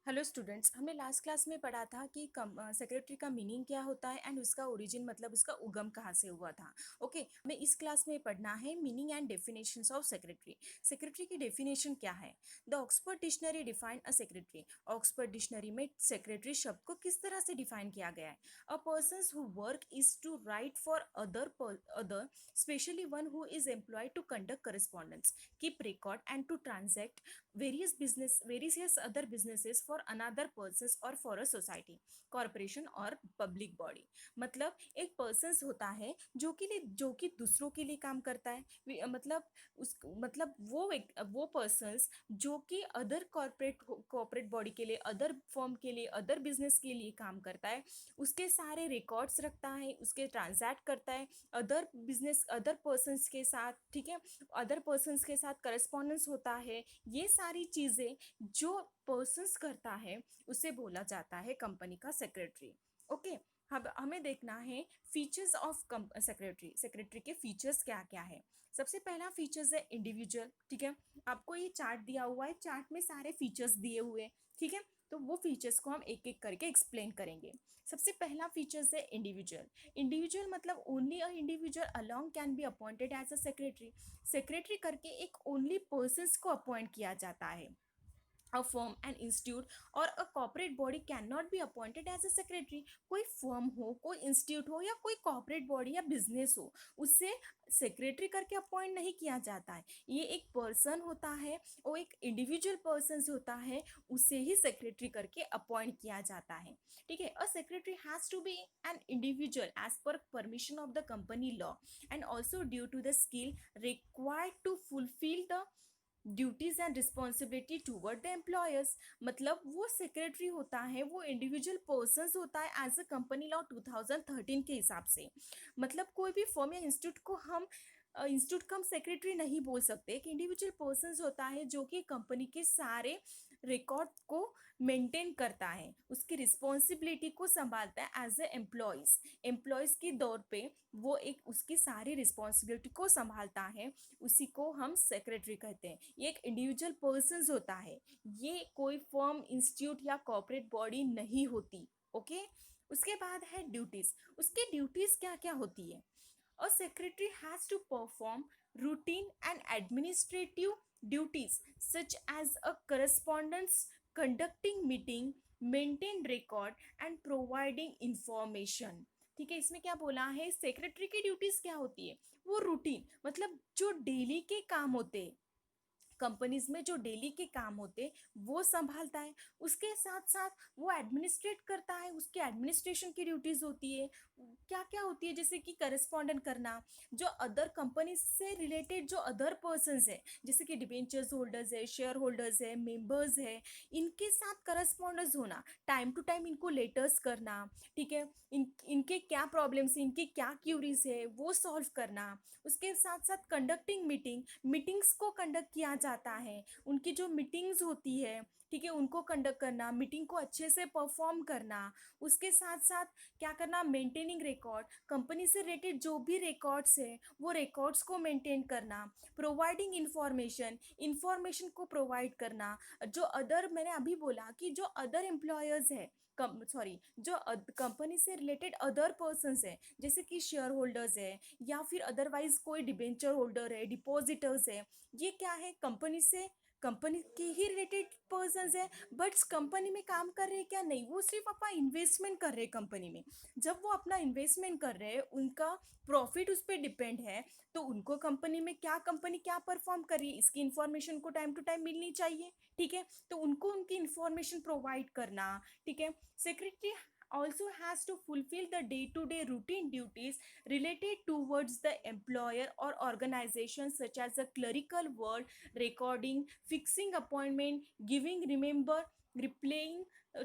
Hello students, हमने last class में पढ़ा था कि सेक्रेटरी का मीनिंग क्या होता है एंड उसका ओरिजिन मतलब उसका उगम कहाँ से हुआ था। ओके, हमें इस क्लास में पढ़ना है meaning and definitions of secretary. Secretary की डेफिनेशन क्या है? The Oxford dictionary define a secretary. Oxford dictionary में सेक्रेटरी शब्द को किस तरह से डिफाइन किया गया है? A person who work is to write for other especially one who is employed to conduct correspondence, keep record and to transact various other businesses for another persons or for a society, corporation और public body। मतलब एक person होता है जो कि दूसरों के लिए काम करता है। मतलब उस मतलब वो पर्सन्स जो कि अदर कॉर्पोरेट बॉडी के लिए, अदर फर्म के लिए, अदर बिजनेस के लिए काम करता है, उसके सारे रिकॉर्ड्स रखता है, उसके ट्रांजैक्ट करता है अदर पर्सन्स के साथ। ठीक है, अदर पर्सन्स के साथ करस्पॉन्डेंस होता है। ये सारी चीज़ें जो पर्सन्स करता है उसे बोला जाता है कंपनी का सेक्रेटरी। ओके, अब हमें देखना है फीचर्स ऑफ सेक्रेटरी। सेक्रेटरी के फीचर्स क्या क्या है? सबसे पहला फीचर्स है इंडिविजुअल। ठीक है, आपको ये चार्ट दिया हुआ है, चार्ट में सारे फीचर्स दिए हुए हैं। ठीक है, तो वो फीचर्स को हम एक एक करके एक्सप्लेन करेंगे। सबसे पहला फीचर्स है इंडिविजुअल। इंडिविजुअल मतलब only a individual along can be appointed as a secretary. Secretary करके एक ओनली पर्सन्स को अपॉइंट किया जाता है। A firm, an institute or a corporate body cannot be appointed as a secretary। कोई firm हो, कोई इंस्टीट्यूट हो या कोई कॉर्पोरेट बॉडी या बिजनेस हो, उससे सेक्रेटरी करके अपॉइंट नहीं किया जाता है। ये एक पर्सन होता है, वो एक इंडिविजुअल पर्सन होता है, उसे ही सेक्रेटरी करके अपॉइंट किया जाता है। ठीक है, a secretary has to be an individual as per permission of the company law and also due to the skill required to fulfil the duties and responsibility toward the employers. मतलब वो secretary होता है, वो individual person होता है as a company law 2013 के हिसाब से। मतलब कोई भी फर्म या इंस्टीट्यूट को हम सेक्रेटरी नहीं बोल सकते। एक इंडिविजुअल पर्सन होता है जो कि कंपनी के सारे रिकॉर्ड को मेंटेन करता है, उसकी रिस्पॉन्सिबिलिटी को संभालता है एज ए एम्प्लॉयज़ के दौर पे। वो एक उसकी सारी रिस्पॉन्सिबिलिटी को संभालता है, उसी को हम सेक्रेटरी कहते हैं। ये एक इंडिविजुअल पर्सन होता है, ये कोई फर्म, इंस्टीट्यूट या कॉर्पोरेट बॉडी नहीं होती। ओके, उसके बाद है ड्यूटीज। उसकी ड्यूटीज क्या क्या होती है? A secretary has to perform routine and administrative duties such as a correspondence, conducting meeting, maintain record and providing information। ठीक है, इसमें क्या बोला है? सेक्रेटरी की ड्यूटीज क्या होती है? वो रूटीन मतलब जो डेली के काम होते हैं, कंपनीज में जो डेली के काम होते वो संभालता है। उसके साथ साथ वो एडमिनिस्ट्रेट करता है, उसकी एडमिनिस्ट्रेशन की ड्यूटीज होती है। क्या क्या होती है? जैसे कि करस्पॉन्डेंट करना, जो अदर कंपनी से रिलेटेड जो अदर पर्सनस है, जैसे कि डिबेंचर्स होल्डर्स है, शेयर होल्डर्स है, मेंबर्स है, इनके साथ करस्पॉन्डेंस होना, टाइम टू टाइम इनको लेटर्स करना। ठीक है, इनके क्या प्रॉब्लम्स है, इनकी क्या क्यूरीज है, वो सॉल्व करना। उसके साथ साथ कंडक्टिंग मीटिंग्स को कंडक्ट किया जाता है। उनकी जो मीटिंग्स होती है, ठीक है, उनको कंडक्ट करना, मीटिंग को अच्छे से परफॉर्म करना। उसके साथ साथ क्या करना? मेंटेनिंग रिकॉर्ड, कंपनी से रिलेटेड जो भी रिकॉर्ड्स है वो रिकॉर्ड्स को मेंटेन करना। प्रोवाइडिंग इंफॉर्मेशन को प्रोवाइड करना। जो अदर, मैंने अभी बोला कि जो अदर एम्प्लॉयर्स है, जो कंपनी से रिलेटेड अदर पर्सन्स है, जैसे कि शेयर होल्डर्स है या फिर अदरवाइज कोई डिबेंचर होल्डर है, डिपॉजिटर्स है, ये क्या है? कंपनी के ही रिलेटेड पर्सन है, बट कंपनी में काम कर रहे हैं क्या? नहीं, वो सिर्फ अपना इन्वेस्टमेंट कर रहे हैं कंपनी में। जब वो अपना इन्वेस्टमेंट कर रहे हैं, उनका प्रॉफिट उस पर डिपेंड है, तो उनको कंपनी क्या परफॉर्म कर रही है, इसकी इंफॉर्मेशन को टाइम टू टाइम मिलनी चाहिए। ठीक है, तो उनको उनकी इंफॉर्मेशन प्रोवाइड करना। ठीक है, secretary also has to fulfill the day-to-day routine duties related towards the employer or organization such as the clerical work, recording, fixing appointment, giving remember, replying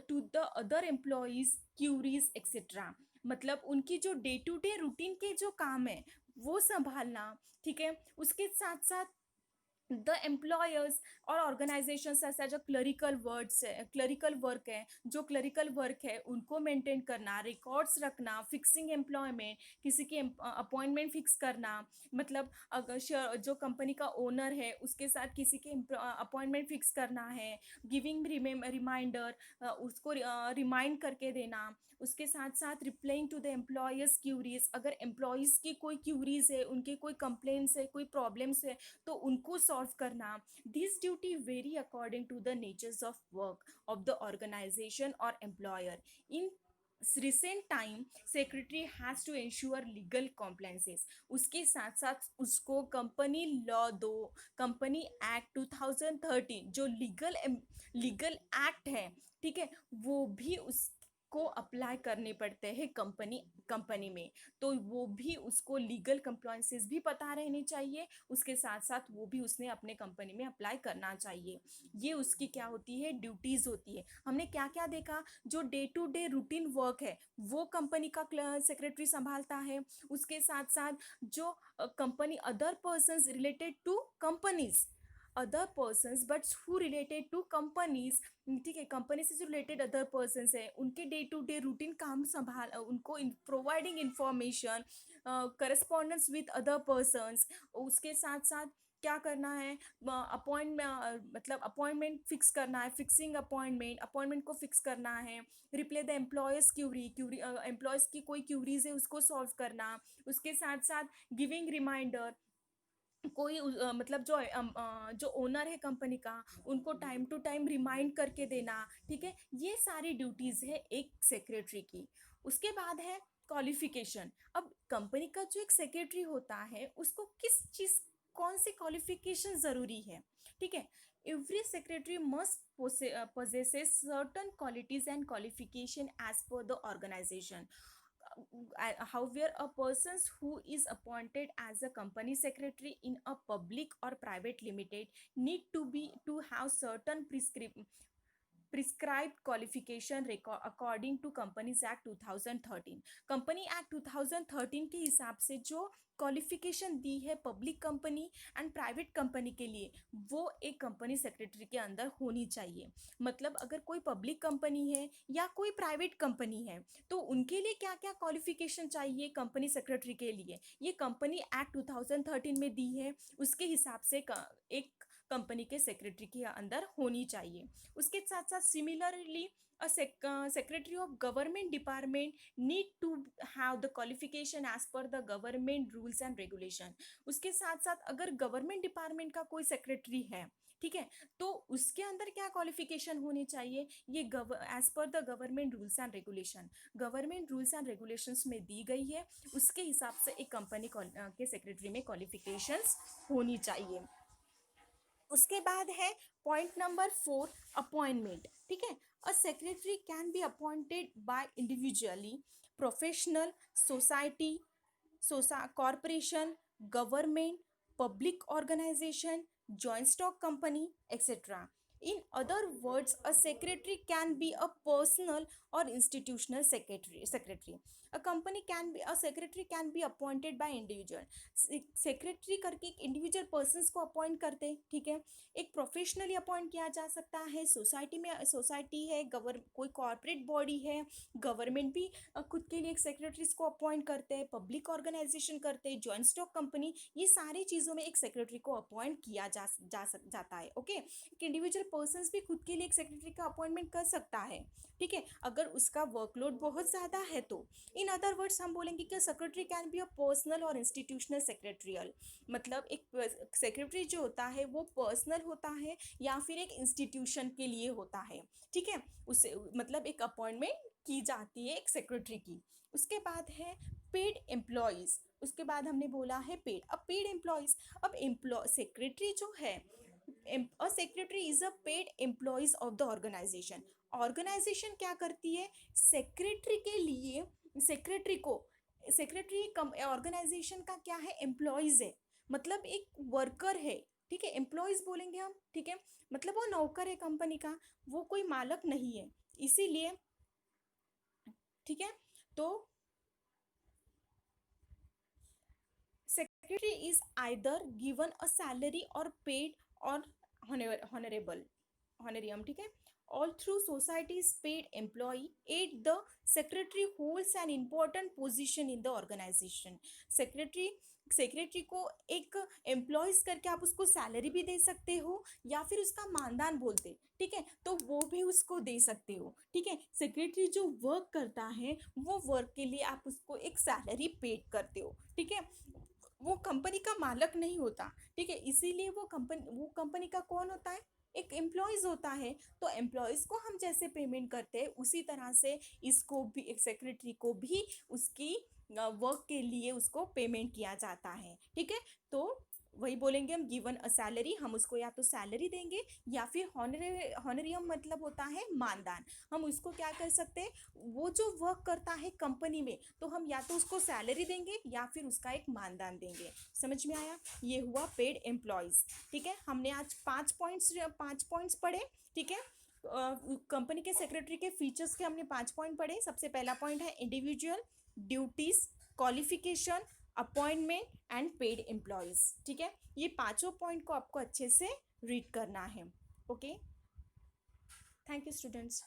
to the other employees queries etc। मतलब उनकी जो day to day routine के जो काम है वो संभालना। ठीक है, उसके साथ साथ द एम्प्लॉयर्स और ऑर्गेनाइजेशन ऐसा जो क्लरिकल वर्क है, जो क्लरिकल वर्क है उनको मेंटेन करना, रिकॉर्ड्स रखना, फिक्सिंग एम्प्लॉयमेंट, किसी की अपॉइंटमेंट फिक्स करना, मतलब अगर जो कंपनी का ओनर है उसके साथ किसी के अपॉइंटमेंट फिक्स करना है, गिविंग रिमाइंडर, उसको रिमाइंड करके देना, उसके साथ साथ replying to the employers queries, अगर एम्प्लॉयज़ की कोई क्यूरीज है, उनके कोई कंप्लेंट्स है, कोई प्रॉब्लम्स है, तो उनको सॉल्व करना. This duty very according to the natures of work of the organisation और employer. In recent time secretary has to ensure legal compliances. उसके साथ साथ उसको कंपनी लॉ दो, कंपनी एक्ट 2013 जो लीगल एक्ट है, ठीक है, वो भी उसको अप्लाई करने पड़ते हैं कंपनी में. तो वो भी उसको लीगल कंप्लायंसेस भी पता रहनी चाहिए, उसके साथ साथ वो भी उसने अपने कंपनी में अप्लाई करना चाहिए. ये उसकी क्या होती है, ड्यूटीज होती है. हमने क्या क्या देखा, जो day to day routine work है वो कंपनी का सेक्रेटरी संभालता है. उसके साथ साथ जो company other person related to companies, other person but who related to companies, ठीक है, कंपनी से जो रिलेटेड अदर पर्सन है उनके डे टू डे रूटीन काम संभाल, उनको providing information, correspondence with other persons. उसके साथ साथ क्या करना है, अपॉइंटमेंट, मतलब अपॉइंटमेंट फिक्स करना है, फिक्सिंग अपॉइंटमेंट को फिक्स करना है, reply the employers query employees की कोई क्यूरीज है उसको सॉल्व करना. उसके साथ साथ गिविंग रिमाइंडर, कोई मतलब जो ओनर है कंपनी का उनको टाइम टू टाइम रिमाइंड करके देना, ठीक है. ये सारी ड्यूटीज़ है एक सेक्रेटरी की. उसके बाद है क्वालिफिकेशन. अब कंपनी का जो एक सेक्रेटरी होता है उसको किस चीज़, कौन सी क्वालिफिकेशन ज़रूरी है, ठीक है. Every secretary must possesses certain qualities and qualification as per the organization. However, a person who is appointed as a company secretary in a public or private limited need to have certain prescribed qualification according to companies act 2013. Company act 2013 के हिसाब से जो qualification दी है public company and private company के लिए, वो एक company secretary के अंदर होनी चाहिए. मतलब अगर कोई पब्लिक कंपनी है या कोई प्राइवेट कंपनी है तो उनके लिए क्या क्या क्वालिफिकेशन चाहिए कंपनी सेक्रेटरी के लिए, ये कंपनी एक्ट 2013 में दी है, उसके हिसाब से एक कंपनी के सेक्रेटरी के अंदर होनी चाहिए. उसके साथ साथ similarly secretary of government department need to have the qualification as per the government rules and regulation. उसके साथ साथ अगर गवर्नमेंट डिपार्टमेंट का कोई सेक्रेटरी है, ठीक है, तो उसके अंदर क्या क्वालिफिकेशन होनी चाहिए, ये as per the government rules and regulation, government rules and regulations में दी गई है, उसके हिसाब से एक कंपनी के सेक्रेटरी में क्वालिफिकेशंस होनी चाहिए. उसके बाद है पॉइंट नंबर 4, अपॉइंटमेंट, ठीक है. A secretary can be appointed by individually, professional, society, corporation, government, public organisation, joint stock company, etc. In other words, a secretary can be a personal or institutional secretary. A company can be, a secretary can be appointed by individual. Secretary करके एक individual persons को appoint करते हैं, ठीक है. एक professionally appoint किया जा सकता है, सोसाइटी में सोसाइटी है, कोई कॉर्पोरेट बॉडी है, गवर्नमेंट भी खुद के लिए एक सेक्रेटरीज को अपॉइंट करते हैं, पब्लिक ऑर्गेनाइजेशन करते हैं, जॉइंट स्टॉक कंपनी, ये सारी चीज़ों में एक सेक्रेटरी को अपॉइंट किया जाता है. ओके, एक इंडिविजुअल पर्सन भी खुद के लिए एक सेक्रेटरी का अपॉइंटमेंट कर सकता है, ठीक है, अगर उसका वर्कलोड बहुत ज़्यादा है तो. इन अदर वर्ड्स हम बोलेंगे कि secretary can be a personal और इंस्टीट्यूशनल सेक्रेटरियल. मतलब एक सेक्रेटरी जो होता है वो पर्सनल होता है या फिर एक इंस्टीट्यूशन के लिए होता है, ठीक है. उसे मतलब एक अपॉइंटमेंट की जाती है एक सेक्रेटरी की. उसके बाद है पेड एम्प्लॉयज़. उसके बाद हमने बोला है पेड. अब पेड एम्प्लॉयज़, अब सेक्रेटरी जो है, a secretary is a paid employees of the organisation. Organisation क्या करती है, सेक्रेटरी के लिए, सेक्रेटरी को, सेक्रेटरी ऑर्गेनाइजेशन का क्या है, एम्प्लॉयज़ है, मतलब एक वर्कर है, ठीक है, एम्प्लॉयज़ बोलेंगे हम, ठीक है, मतलब वो नौकर है कंपनी का, वो कोई मालक नहीं है, इसीलिए, ठीक है. तो secretary is either given a salary or paid or honorable honorarium, ठीक है. All through society's paid employee aid the secretary holds an important position in the organization. Secretary को एक एम्प्लॉयज करके आप उसको सैलरी भी दे सकते हो या फिर उसका मानदान बोलते, ठीक है, तो वो भी उसको दे सकते हो, ठीक है. सेक्रेटरी जो वर्क करता है वो वर्क के लिए आप उसको एक सैलरी पेड करते हो, ठीक है. वो कंपनी का मालक नहीं होता, ठीक है, इसीलिए वो कंपनी का कौन होता है, एक एम्प्लॉयज होता है. तो एम्प्लॉयज को हम जैसे पेमेंट करते हैं उसी तरह से इसको भी, एक सेक्रेटरी को भी उसकी वर्क के लिए उसको पेमेंट किया जाता है, ठीक है. तो वही बोलेंगे हम, गिवन अ सैलरी, हम उसको या तो सैलरी देंगे या फिर हॉनरियम मतलब होता है मानदान. हम उसको क्या कर सकते हैं, वो जो वर्क करता है कंपनी में तो हम या तो उसको सैलरी देंगे या फिर उसका एक मानदान देंगे. समझ में आया, ये हुआ पेड एम्प्लॉयज, ठीक है. हमने आज 5 पॉइंट्स पढ़े, ठीक है. कंपनी के सेक्रेटरी के फीचर्स के हमने 5 पॉइंट पढ़े. सबसे पहला पॉइंट है individual, duties, qualification, appointment and paid employees, ठीक है. ये पांचों पॉइंट को आपको अच्छे से रीड करना है. Okay, thank you students.